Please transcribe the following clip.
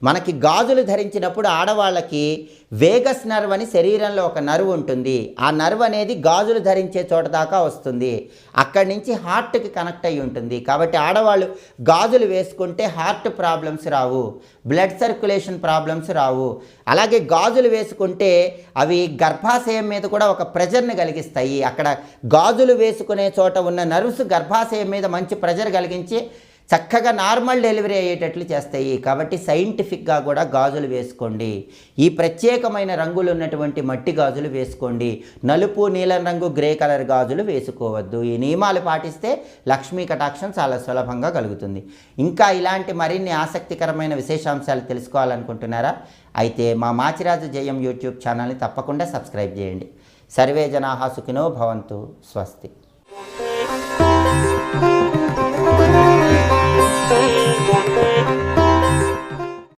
మనకి గాజులు ధరించినప్పుడు ఆడవాళ్ళకి వేగస్ నర్వ్ అని శరీరంలో ఒక నర్వ్ ఉంటుంది. ఆ నర్వ్ అనేది గాజులు ధరించే చోట దాకా వస్తుంది. అక్కడి నుంచి హార్ట్కి కనెక్ట్ అయి ఉంటుంది. కాబట్టి ఆడవాళ్ళు గాజులు వేసుకుంటే హార్ట్ ప్రాబ్లమ్స్ రావు, బ్లడ్ సర్క్యులేషన్ ప్రాబ్లమ్స్ రావు. అలాగే గాజులు వేసుకుంటే అవి గర్భాశయం మీద కూడా ఒక ప్రెజర్ని కలిగిస్తాయి. అక్కడ గాజులు వేసుకునే చోట ఉన్న నర్వ్స్ గర్భాశయం మీద మంచి ప్రెజర్ కలిగించి చక్కగా నార్మల్ డెలివరీ అయ్యేటట్లు చేస్తాయి. కాబట్టి సైంటిఫిక్గా కూడా గాజులు వేసుకోండి. ఈ ప్రత్యేకమైన రంగులు ఉన్నటువంటి మట్టి గాజులు వేసుకోండి. నలుపు, నీలం రంగు, గ్రే కలర్ గాజులు వేసుకోవద్దు. ఈ నియమాలు పాటిస్తే లక్ష్మీ కటాక్షం చాలా సులభంగా కలుగుతుంది. ఇంకా ఇలాంటి మరిన్ని ఆసక్తికరమైన విశేషాంశాలు తెలుసుకోవాలనుకుంటున్నారా? అయితే మా మాచిరాజు జయం యూట్యూబ్ ఛానల్ని తప్పకుండా సబ్స్క్రైబ్ చేయండి. సర్వే జనాః సుఖినో భవంతు. స్వస్తి.